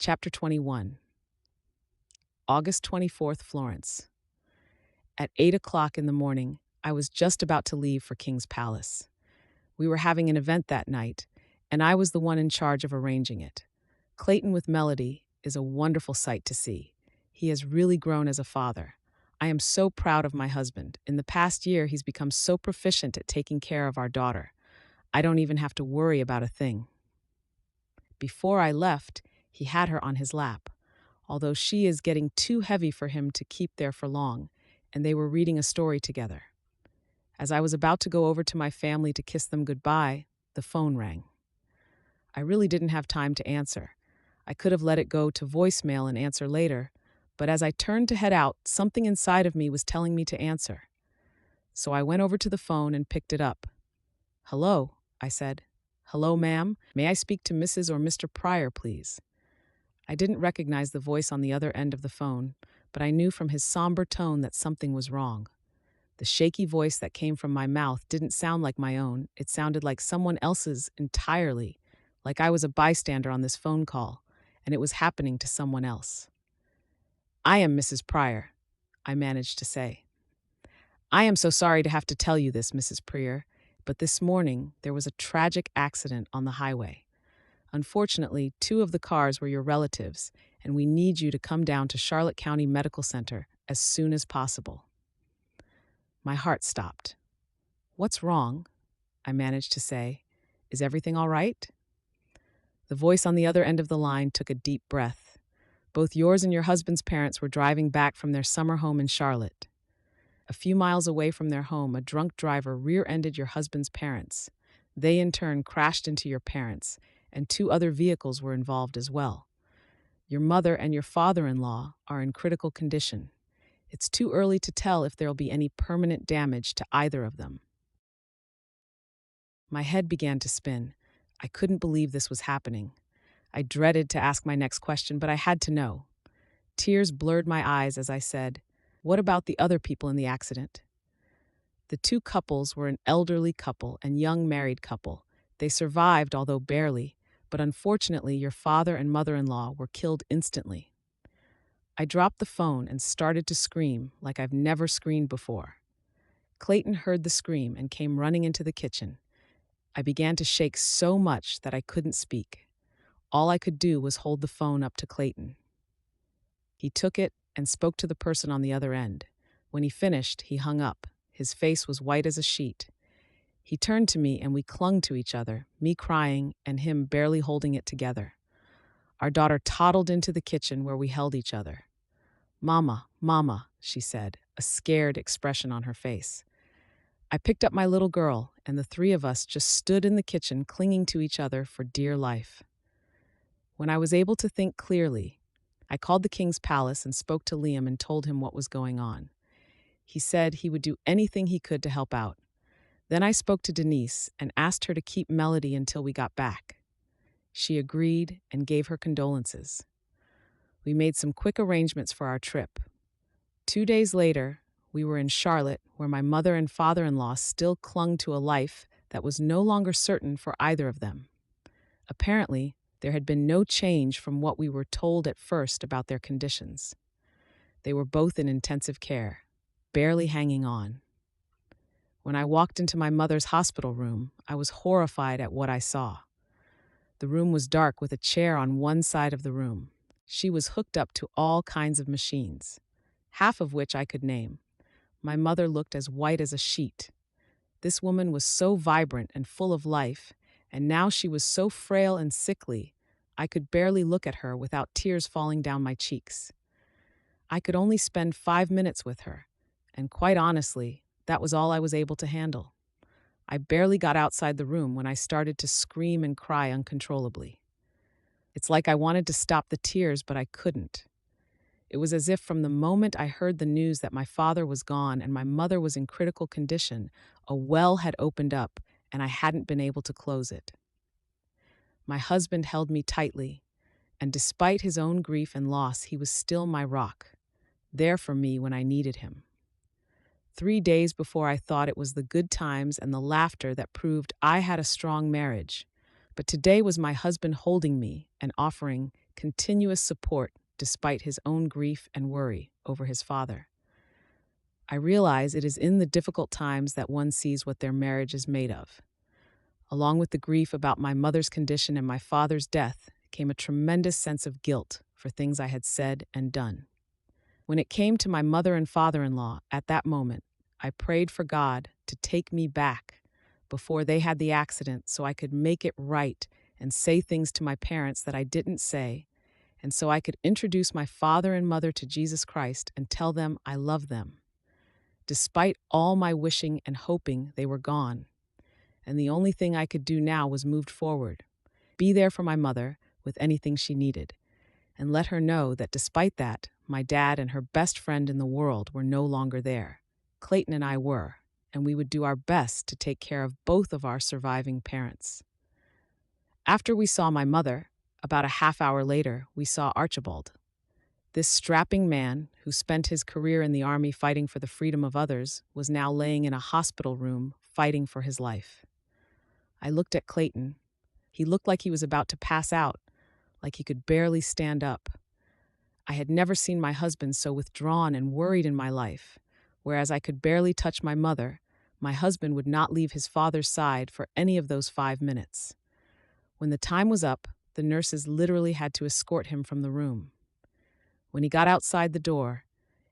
Chapter 21, August 24th, Florence. At 8 o'clock in the morning, I was just about to leave for King's Palace. We were having an event that night, and I was the one in charge of arranging it. Clayton with Melody is a wonderful sight to see. He has really grown as a father. I am so proud of my husband. In the past year, he's become so proficient at taking care of our daughter. I don't even have to worry about a thing. Before I left, he had her on his lap, although she is getting too heavy for him to keep there for long, and they were reading a story together. As I was about to go over to my family to kiss them goodbye, the phone rang. I really didn't have time to answer. I could have let it go to voicemail and answer later, but as I turned to head out, something inside of me was telling me to answer. So I went over to the phone and picked it up. "Hello," I said. "Hello, ma'am. May I speak to Mrs. or Mr. Pryor, please?" I didn't recognize the voice on the other end of the phone, but I knew from his somber tone that something was wrong. The shaky voice that came from my mouth didn't sound like my own. It sounded like someone else's entirely, like I was a bystander on this phone call, and it was happening to someone else. "I am Mrs. Pryor," I managed to say. "I am so sorry to have to tell you this, Mrs. Pryor, but this morning there was a tragic accident on the highway. Unfortunately, 2 of the cars were your relatives, and we need you to come down to Charlotte County Medical Center as soon as possible." My heart stopped. "What's wrong?" I managed to say. "Is everything all right?" The voice on the other end of the line took a deep breath. "Both yours and your husband's parents were driving back from their summer home in Charlotte. A few miles away from their home, a drunk driver rear-ended your husband's parents. They, in turn, crashed into your parents, and 2 other vehicles were involved as well. Your mother and your father-in-law are in critical condition. It's too early to tell if there'll be any permanent damage to either of them." My head began to spin. I couldn't believe this was happening. I dreaded to ask my next question, but I had to know. Tears blurred my eyes as I said, "What about the other people in the accident?" The 2 couples were an elderly couple and young married couple. They survived, although barely, but unfortunately your father and mother-in-law were killed instantly. I dropped the phone and started to scream like I've never screamed before. Clayton heard the scream and came running into the kitchen. I began to shake so much that I couldn't speak. All I could do was hold the phone up to Clayton. He took it and spoke to the person on the other end. When he finished, he hung up. His face was white as a sheet. He turned to me and we clung to each other, me crying and him barely holding it together. Our daughter toddled into the kitchen where we held each other. "Mama, Mama," she said, a scared expression on her face. I picked up my little girl, and the 3 of us just stood in the kitchen clinging to each other for dear life. When I was able to think clearly, I called the King's Palace and spoke to Liam and told him what was going on. He said he would do anything he could to help out. Then I spoke to Denise and asked her to keep Melody until we got back. She agreed and gave her condolences. We made some quick arrangements for our trip. 2 days later, we were in Charlotte, where my mother and father-in-law still clung to a life that was no longer certain for either of them. Apparently, there had been no change from what we were told at first about their conditions. They were both in intensive care, barely hanging on. When I walked into my mother's hospital room, I was horrified at what I saw. The room was dark with a chair on one side of the room. She was hooked up to all kinds of machines, half of which I could name. My mother looked as white as a sheet. This woman was so vibrant and full of life, and now she was so frail and sickly, I could barely look at her without tears falling down my cheeks. I could only spend 5 minutes with her, and quite honestly, that was all I was able to handle. I barely got outside the room when I started to scream and cry uncontrollably. It's like I wanted to stop the tears, but I couldn't. It was as if from the moment I heard the news that my father was gone and my mother was in critical condition, a well had opened up and I hadn't been able to close it. My husband held me tightly, and despite his own grief and loss, he was still my rock, there for me when I needed him. 3 days before I thought it was the good times and the laughter that proved I had a strong marriage, but today was my husband holding me and offering continuous support despite his own grief and worry over his father. I realize it is in the difficult times that one sees what their marriage is made of. Along with the grief about my mother's condition and my father's death came a tremendous sense of guilt for things I had said and done. When it came to my mother and father-in-law, at that moment, I prayed for God to take me back before they had the accident so I could make it right and say things to my parents that I didn't say, and so I could introduce my father and mother to Jesus Christ and tell them I love them. Despite all my wishing and hoping, they were gone, and the only thing I could do now was move forward, be there for my mother with anything she needed, and let her know that despite that, my dad and her best friend in the world were no longer there. Clayton and I were, and we would do our best to take care of both of our surviving parents. After we saw my mother, about a half hour later, we saw Archibald. This strapping man, who spent his career in the army fighting for the freedom of others, was now laying in a hospital room fighting for his life. I looked at Clayton. He looked like he was about to pass out, like he could barely stand up. I had never seen my husband so withdrawn and worried in my life. Whereas I could barely touch my mother, my husband would not leave his father's side for any of those 5 minutes. When the time was up, the nurses literally had to escort him from the room. When he got outside the door,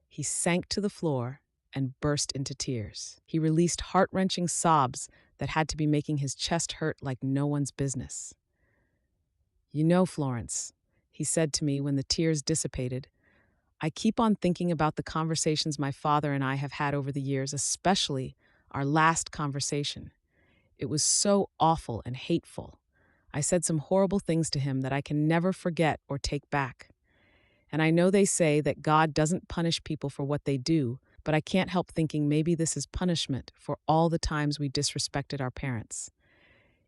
he sank to the floor and burst into tears. He released heart-wrenching sobs that had to be making his chest hurt like no one's business. "You know, Florence," he said to me when the tears dissipated, "I keep on thinking about the conversations my father and I have had over the years, especially our last conversation. It was so awful and hateful. I said some horrible things to him that I can never forget or take back. And I know they say that God doesn't punish people for what they do, but I can't help thinking maybe this is punishment for all the times we disrespected our parents.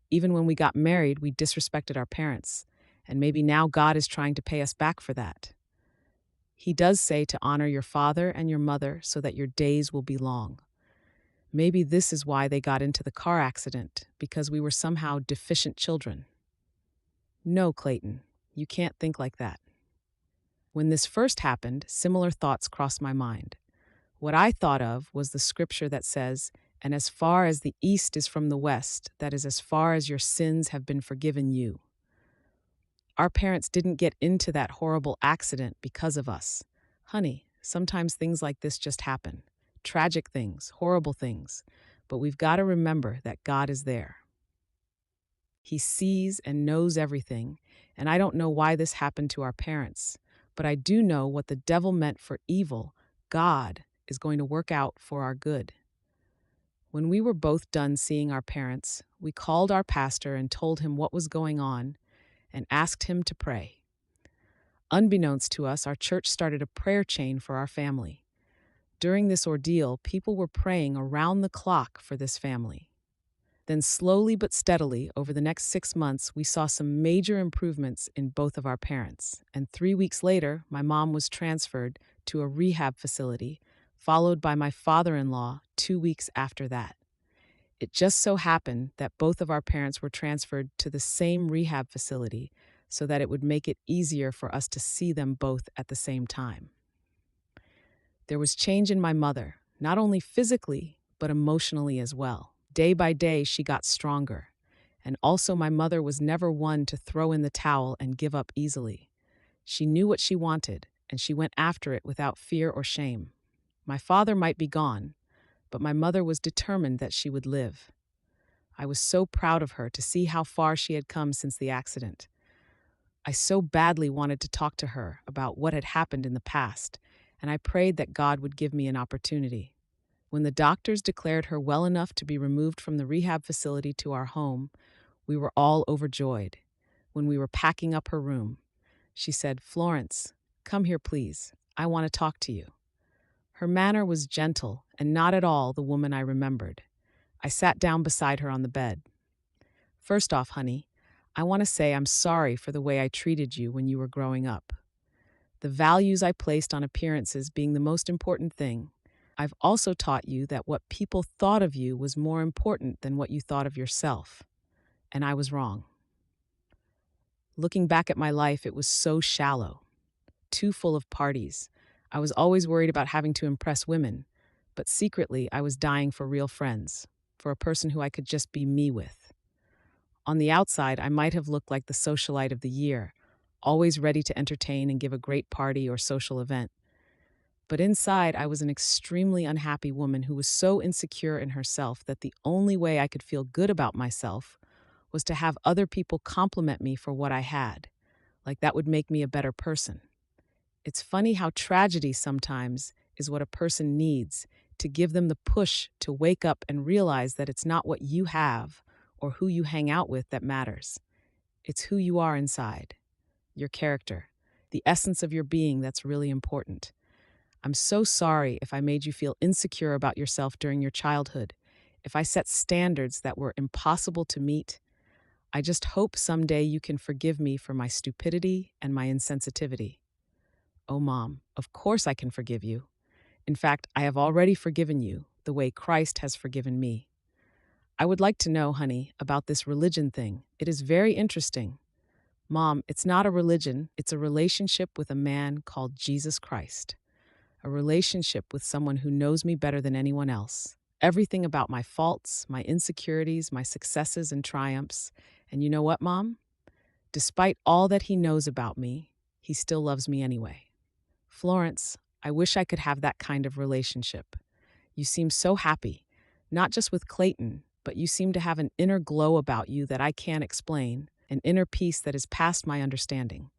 Even when we got married, we disrespected our parents, and maybe now God is trying to pay us back for that. He does say to honor your father and your mother so that your days will be long. Maybe this is why they got into the car accident, because we were somehow deficient children." No, Clayton, you can't think like that. When this first happened, similar thoughts crossed my mind. What I thought of was the scripture that says, "And as far as the east is from the west, that is as far as your sins have been forgiven you." Our parents didn't get into that horrible accident because of us. Honey, sometimes things like this just happen. Tragic things, horrible things. But we've got to remember that God is there. He sees and knows everything, and I don't know why this happened to our parents, but I do know what the devil meant for evil, God is going to work out for our good. When we were both done seeing our parents, we called our pastor and told him what was going on and asked him to pray. Unbeknownst to us, our church started a prayer chain for our family. During this ordeal, people were praying around the clock for this family. Then slowly but steadily, over the next 6 months, we saw some major improvements in both of our parents. And 3 weeks later, my mom was transferred to a rehab facility, followed by my father-in-law 2 weeks after that. It just so happened that both of our parents were transferred to the same rehab facility so that it would make it easier for us to see them both at the same time. There was change in my mother, not only physically, but emotionally as well. Day by day, she got stronger. And also, my mother was never one to throw in the towel and give up easily. She knew what she wanted, and she went after it without fear or shame. My father might be gone, but my mother was determined that she would live. I was so proud of her to see how far she had come since the accident. I so badly wanted to talk to her about what had happened in the past, and I prayed that God would give me an opportunity. When the doctors declared her well enough to be removed from the rehab facility to our home, we were all overjoyed. When we were packing up her room, she said, "Florence, come here, please. I want to talk to you." Her manner was gentle and not at all the woman I remembered. I sat down beside her on the bed. "First off, honey, I want to say I'm sorry for the way I treated you when you were growing up. The values I placed on appearances being the most important thing. I've also taught you that what people thought of you was more important than what you thought of yourself. And I was wrong." Looking back at my life, it was so shallow, too full of parties. I was always worried about having to impress women, but secretly I was dying for real friends, for a person who I could just be me with. On the outside, I might have looked like the socialite of the year, always ready to entertain and give a great party or social event. But inside, I was an extremely unhappy woman who was so insecure in herself that the only way I could feel good about myself was to have other people compliment me for what I had, like that would make me a better person. It's funny how tragedy sometimes is what a person needs to give them the push to wake up and realize that it's not what you have or who you hang out with that matters. It's who you are inside, your character, the essence of your being that's really important. I'm so sorry if I made you feel insecure about yourself during your childhood, if I set standards that were impossible to meet. I just hope someday you can forgive me for my stupidity and my insensitivity. Oh, Mom, of course I can forgive you. In fact, I have already forgiven you the way Christ has forgiven me. I would like to know, honey, about this religion thing. It is very interesting. Mom, it's not a religion, it's a relationship with a man called Jesus Christ. A relationship with someone who knows me better than anyone else. Everything about my faults, my insecurities, my successes and triumphs. And you know what, Mom? Despite all that he knows about me, he still loves me anyway. Florence, I wish I could have that kind of relationship. You seem so happy, not just with Clayton, but you seem to have an inner glow about you that I can't explain, an inner peace that is past my understanding.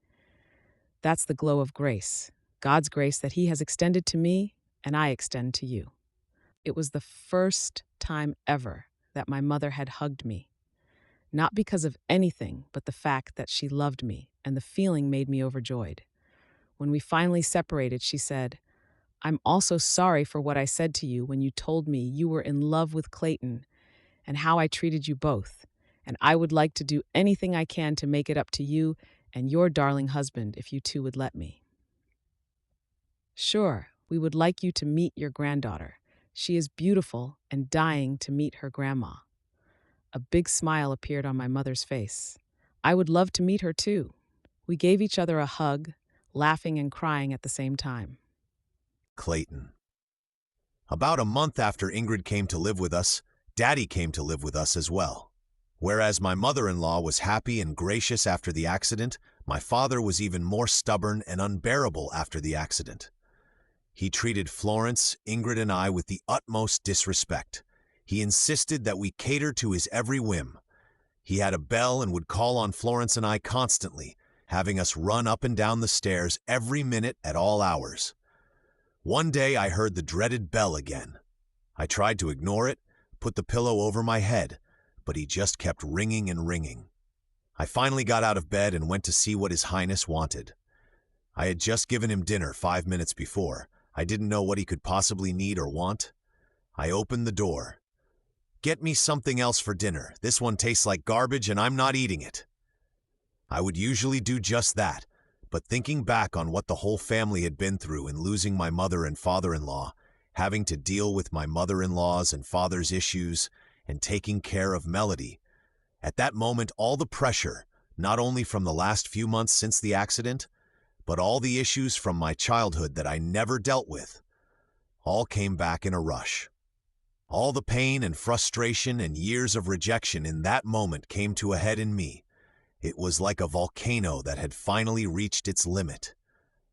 That's the glow of grace, God's grace that he has extended to me and I extend to you. It was the first time ever that my mother had hugged me. Not because of anything, but the fact that she loved me, and the feeling made me overjoyed. When we finally separated, she said, "I'm also sorry for what I said to you when you told me you were in love with Clayton and how I treated you both, and I would like to do anything I can to make it up to you and your darling husband if you two would let me." "Sure, we would like you to meet your granddaughter. She is beautiful and dying to meet her grandma." A big smile appeared on my mother's face. "I would love to meet her too." We gave each other a hug, laughing and crying at the same time. Clayton. About a month after Ingrid came to live with us, Daddy came to live with us as well. Whereas my mother-in-law was happy and gracious after the accident, my father was even more stubborn and unbearable after the accident. He treated Florence, Ingrid, and I with the utmost disrespect. He insisted that we cater to his every whim. He had a bell and would call on Florence and I constantly, having us run up and down the stairs every minute at all hours. One day I heard the dreaded bell again. I tried to ignore it, put the pillow over my head, but he just kept ringing and ringing. I finally got out of bed and went to see what His Highness wanted. I had just given him dinner 5 minutes before. I didn't know what he could possibly need or want. I opened the door. "Get me something else for dinner. This one tastes like garbage and I'm not eating it." I would usually do just that, but thinking back on what the whole family had been through in losing my mother and father-in-law, having to deal with my mother-in-law's and father's issues, and taking care of Melody, at that moment all the pressure, not only from the last few months since the accident, but all the issues from my childhood that I never dealt with, all came back in a rush. All the pain and frustration and years of rejection in that moment came to a head in me. It was like a volcano that had finally reached its limit.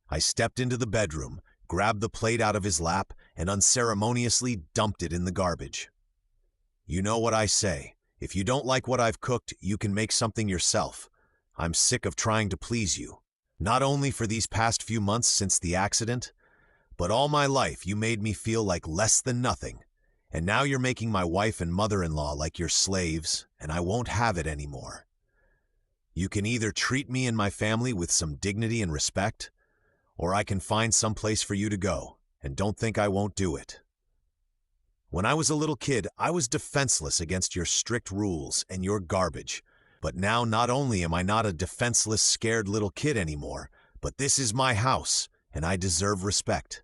I stepped into the bedroom, grabbed the plate out of his lap, and unceremoniously dumped it in the garbage. You know what I say. If you don't like what I've cooked, you can make something yourself. I'm sick of trying to please you. Not only for these past few months since the accident, but all my life you made me feel like less than nothing. And now you're making my wife and mother-in-law like your slaves, and I won't have it anymore. You can either treat me and my family with some dignity and respect, or I can find some place for you to go, and don't think I won't do it. When I was a little kid, I was defenseless against your strict rules and your garbage. But now not only am I not a defenseless, scared little kid anymore, but this is my house, and I deserve respect.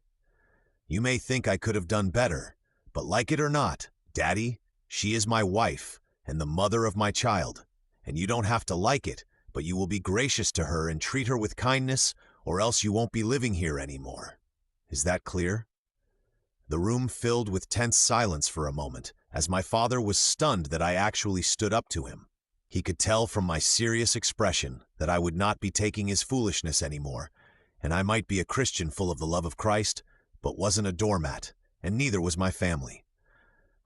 You may think I could have done better, but like it or not, Daddy, she is my wife and the mother of my child, and you don't have to like it, but you will be gracious to her and treat her with kindness, or else you won't be living here anymore. Is that clear?" The room filled with tense silence for a moment, as my father was stunned that I actually stood up to him. He could tell from my serious expression that I would not be taking his foolishness anymore, and I might be a Christian full of the love of Christ, but wasn't a doormat, and neither was my family.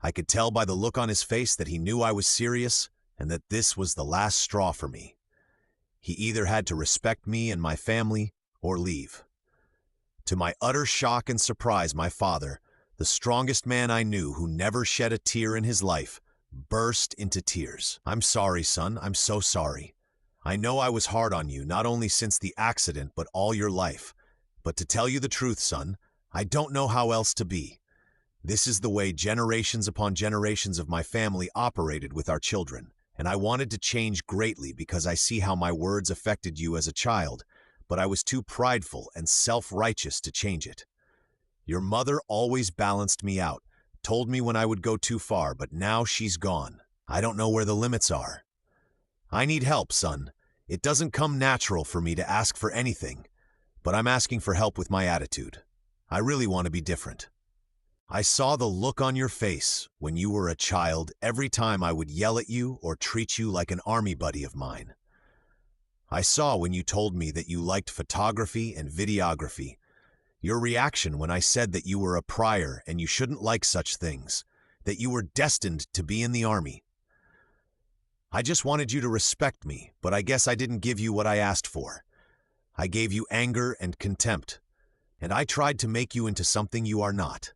I could tell by the look on his face that he knew I was serious and that this was the last straw for me. He either had to respect me and my family or leave. To my utter shock and surprise, my father, the strongest man I knew who never shed a tear in his life, burst into tears. "I'm sorry, son. I'm so sorry. I know I was hard on you, not only since the accident, but all your life. But to tell you the truth, son, I don't know how else to be. This is the way generations upon generations of my family operated with our children, and I wanted to change greatly because I see how my words affected you as a child, but I was too prideful and self-righteous to change it. Your mother always balanced me out, told me when I would go too far, but now she's gone. I don't know where the limits are. I need help, son. It doesn't come natural for me to ask for anything, but I'm asking for help with my attitude. I really want to be different. I saw the look on your face when you were a child every time I would yell at you or treat you like an army buddy of mine. I saw when you told me that you liked photography and videography, your reaction when I said that you were a prior and you shouldn't like such things, that you were destined to be in the army. I just wanted you to respect me, but I guess I didn't give you what I asked for. I gave you anger and contempt, and I tried to make you into something you are not.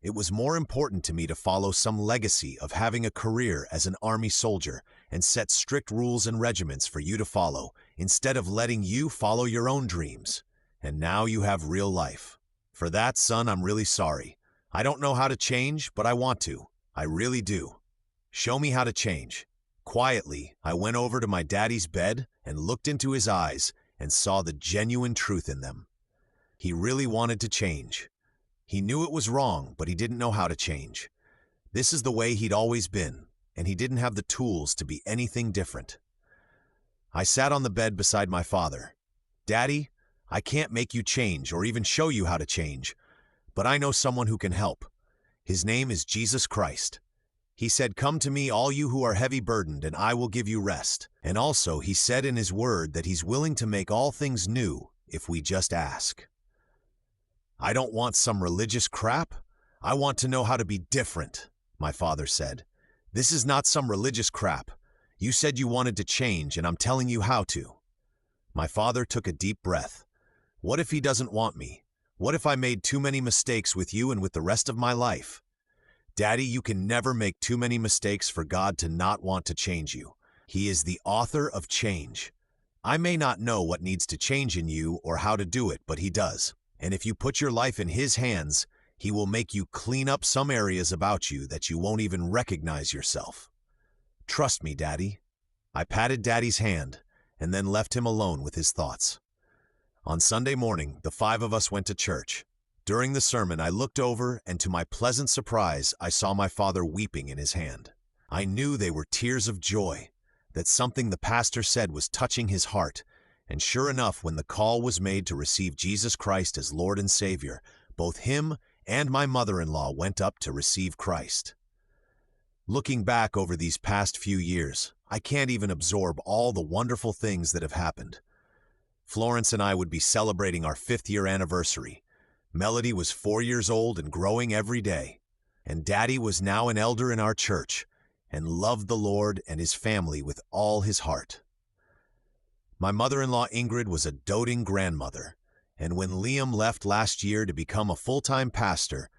It was more important to me to follow some legacy of having a career as an army soldier and set strict rules and regiments for you to follow, instead of letting you follow your own dreams. And now you have real life. For that, son, I'm really sorry. I don't know how to change, but I want to. I really do. Show me how to change." Quietly, I went over to my daddy's bed and looked into his eyes and saw the genuine truth in them. He really wanted to change. He knew it was wrong, but he didn't know how to change. This is the way he'd always been, and he didn't have the tools to be anything different. I sat on the bed beside my father. "Daddy, I can't make you change or even show you how to change, but I know someone who can help. His name is Jesus Christ. He said, 'Come to me, all you who are heavy burdened, and I will give you rest.' And also, he said in his word that he's willing to make all things new if we just ask." "I don't want some religious crap. I want to know how to be different," my father said. "This is not some religious crap. You said you wanted to change, and I'm telling you how to." My father took a deep breath. "What if he doesn't want me? What if I made too many mistakes with you and with the rest of my life?" "Daddy, you can never make too many mistakes for God to not want to change you. He is the author of change. I may not know what needs to change in you or how to do it, but he does. And if you put your life in his hands, he will make you clean up some areas about you that you won't even recognize yourself. Trust me, Daddy." I patted Daddy's hand and then left him alone with his thoughts. On Sunday morning, the 5 of us went to church. During the sermon, I looked over, and to my pleasant surprise, I saw my father weeping in his hand. I knew they were tears of joy, that something the pastor said was touching his heart, and sure enough, when the call was made to receive Jesus Christ as Lord and Savior, both him and my mother-in-law went up to receive Christ. Looking back over these past few years, I can't even absorb all the wonderful things that have happened. Florence and I would be celebrating our 5th-year anniversary. Melody was 4 years old and growing every day. And Daddy was now an elder in our church and loved the Lord and his family with all his heart. My mother-in-law Ingrid was a doting grandmother, and when Liam left last year to become a full-time pastor,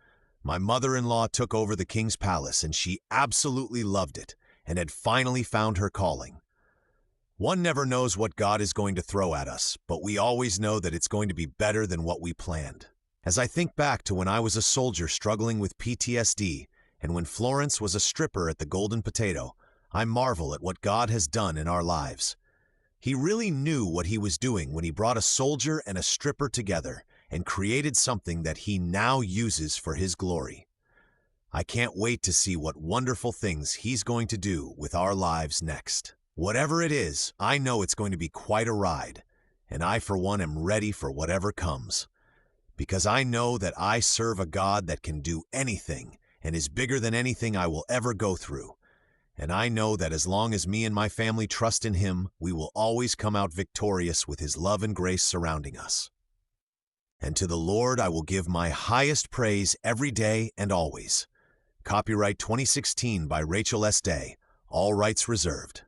my mother-in-law took over the King's Palace, and she absolutely loved it and had finally found her calling. One never knows what God is going to throw at us, but we always know that it's going to be better than what we planned. As I think back to when I was a soldier struggling with PTSD, and when Florence was a stripper at the Golden Potato, I marvel at what God has done in our lives. He really knew what he was doing when he brought a soldier and a stripper together and created something that he now uses for his glory. I can't wait to see what wonderful things he's going to do with our lives next. Whatever it is, I know it's going to be quite a ride, and I, for one, am ready for whatever comes. Because I know that I serve a God that can do anything and is bigger than anything I will ever go through. And I know that as long as me and my family trust in Him, we will always come out victorious with His love and grace surrounding us. And to the Lord I will give my highest praise every day and always. Copyright 2016 by Rachel S. Day. All rights reserved.